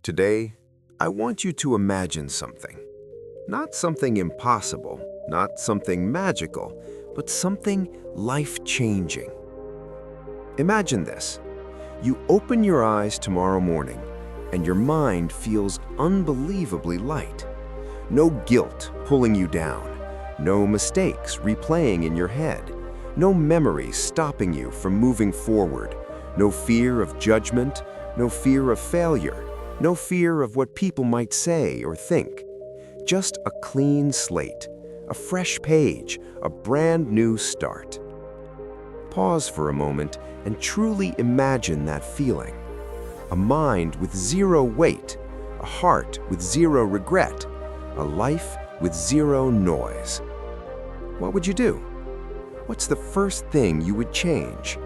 Today, I want you to imagine something. Not something impossible, not something magical, but something life-changing. Imagine this. You open your eyes tomorrow morning, and your mind feels unbelievably light. No guilt pulling you down, no mistakes replaying in your head, no memories stopping you from moving forward, no fear of judgment, no fear of failure, no fear of what people might say or think. Just a clean slate, a fresh page, a brand new start. Pause for a moment and truly imagine that feeling. A mind with zero weight, a heart with zero regret, a life with zero noise. What would you do? What's the first thing you would change?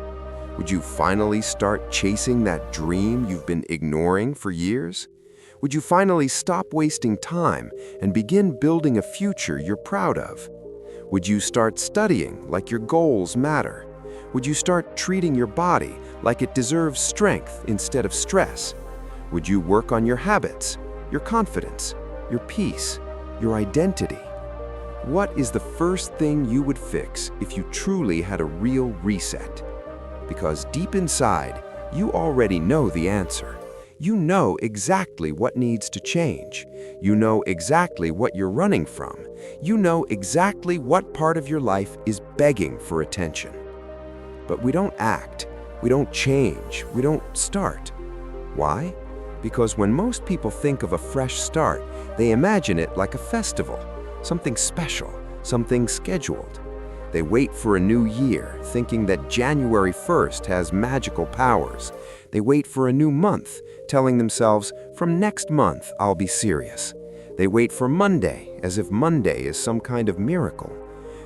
Would you finally start chasing that dream you've been ignoring for years? Would you finally stop wasting time and begin building a future you're proud of? Would you start studying like your goals matter? Would you start treating your body like it deserves strength instead of stress? Would you work on your habits, your confidence, your peace, your identity? What is the first thing you would fix if you truly had a real reset? Because deep inside, you already know the answer. You know exactly what needs to change. You know exactly what you're running from. You know exactly what part of your life is begging for attention. But we don't act, we don't change, we don't start. Why? Because when most people think of a fresh start, they imagine it like a festival, something special, something scheduled. They wait for a new year, thinking that January 1st has magical powers. They wait for a new month, telling themselves, from next month I'll be serious. They wait for Monday, as if Monday is some kind of miracle.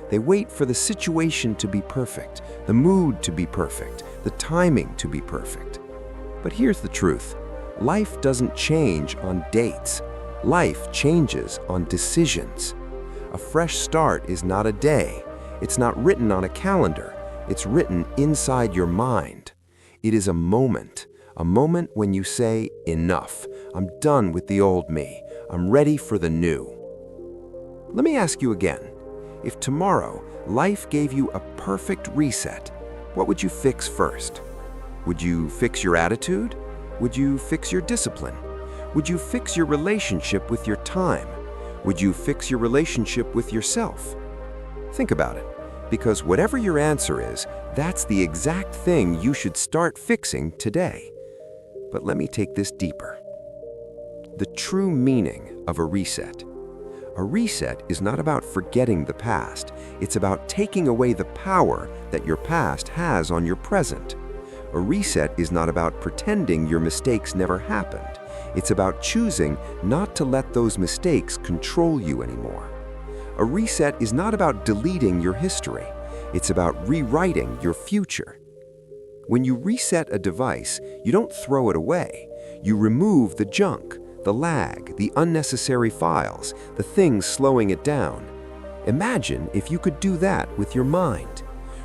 They wait for the situation to be perfect, the mood to be perfect, the timing to be perfect. But here's the truth. Life doesn't change on dates. Life changes on decisions. A fresh start is not a day. It's not written on a calendar. It's written inside your mind. It is a moment when you say, enough. I'm done with the old me. I'm ready for the new. Let me ask you again. If tomorrow life gave you a perfect reset, what would you fix first? Would you fix your attitude? Would you fix your discipline? Would you fix your relationship with your time? Would you fix your relationship with yourself? Think about it, because whatever your answer is, that's the exact thing you should start fixing today. But let me take this deeper. The true meaning of a reset. A reset is not about forgetting the past. It's about taking away the power that your past has on your present. A reset is not about pretending your mistakes never happened. It's about choosing not to let those mistakes control you anymore. A reset is not about deleting your history. It's about rewriting your future. When you reset a device, you don't throw it away. You remove the junk, the lag, the unnecessary files, the things slowing it down. Imagine if you could do that with your mind.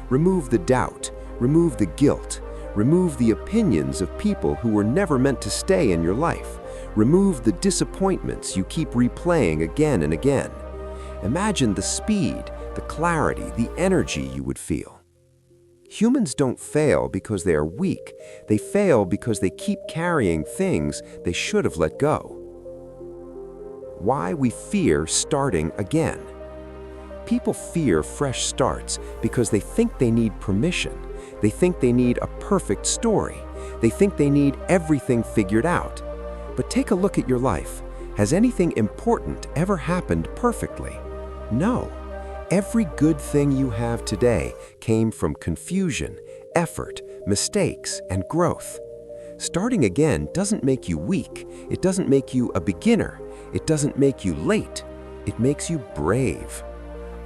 Remove the doubt, remove the guilt, remove the opinions of people who were never meant to stay in your life. Remove the disappointments you keep replaying again and again. Imagine the speed, the clarity, the energy you would feel. Humans don't fail because they are weak. They fail because they keep carrying things they should have let go. Why we fear starting again. People fear fresh starts because they think they need permission. They think they need a perfect story. They think they need everything figured out. But take a look at your life. Has anything important ever happened perfectly? No. Every good thing you have today came from confusion, effort, mistakes, and growth. Starting again doesn't make you weak. It doesn't make you a beginner. It doesn't make you late. It makes you brave.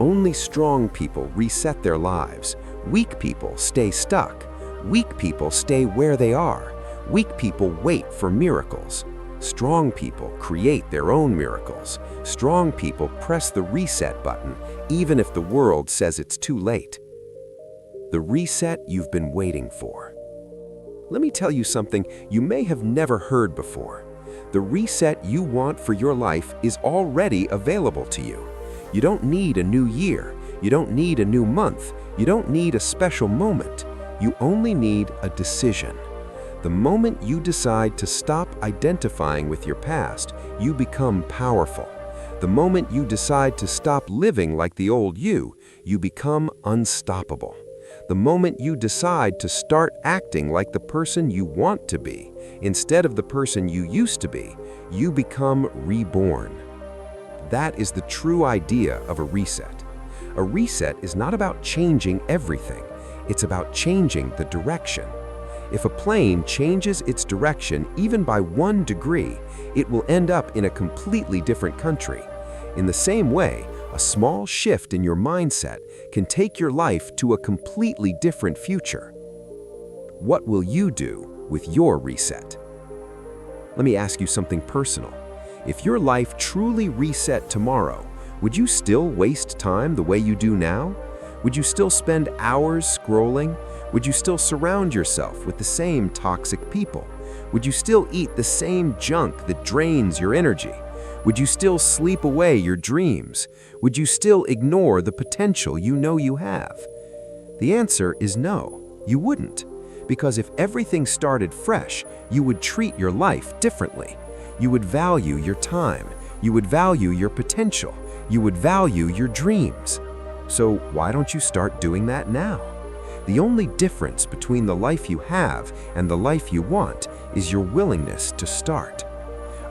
Only strong people reset their lives. Weak people stay stuck. Weak people stay where they are. Weak people wait for miracles. Strong people create their own miracles. Strong people press the reset button, even if the world says it's too late. The reset you've been waiting for. Let me tell you something you may have never heard before. The reset you want for your life is already available to you. You don't need a new year. You don't need a new month. You don't need a special moment. You only need a decision. The moment you decide to stop identifying with your past, you become powerful. The moment you decide to stop living like the old you, you become unstoppable. The moment you decide to start acting like the person you want to be, instead of the person you used to be, you become reborn. That is the true idea of a reset. A reset is not about changing everything. It's about changing the direction. If a plane changes its direction even by 1 degree, it will end up in a completely different country. In the same way, a small shift in your mindset can take your life to a completely different future. What will you do with your reset? Let me ask you something personal. If your life truly reset tomorrow, would you still waste time the way you do now? Would you still spend hours scrolling? Would you still surround yourself with the same toxic people? Would you still eat the same junk that drains your energy? Would you still sleep away your dreams? Would you still ignore the potential you know you have? The answer is no, you wouldn't. Because if everything started fresh, you would treat your life differently. You would value your time. You would value your potential. You would value your dreams. So why don't you start doing that now? The only difference between the life you have and the life you want is your willingness to start.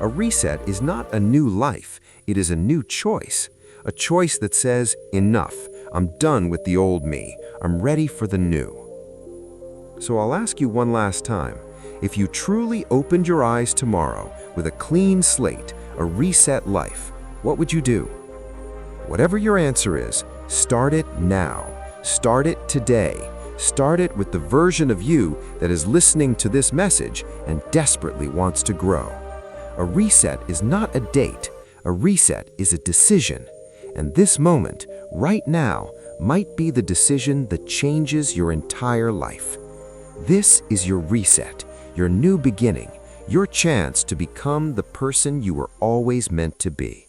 A reset is not a new life, it is a new choice. A choice that says, enough, I'm done with the old me, I'm ready for the new. So I'll ask you one last time, if you truly opened your eyes tomorrow with a clean slate, a reset life, what would you do? Whatever your answer is, start it now. Start it today. Start it with the version of you that is listening to this message and desperately wants to grow. A reset is not a date. A reset is a decision. And this moment, right now, might be the decision that changes your entire life. This is your reset, your new beginning, your chance to become the person you were always meant to be.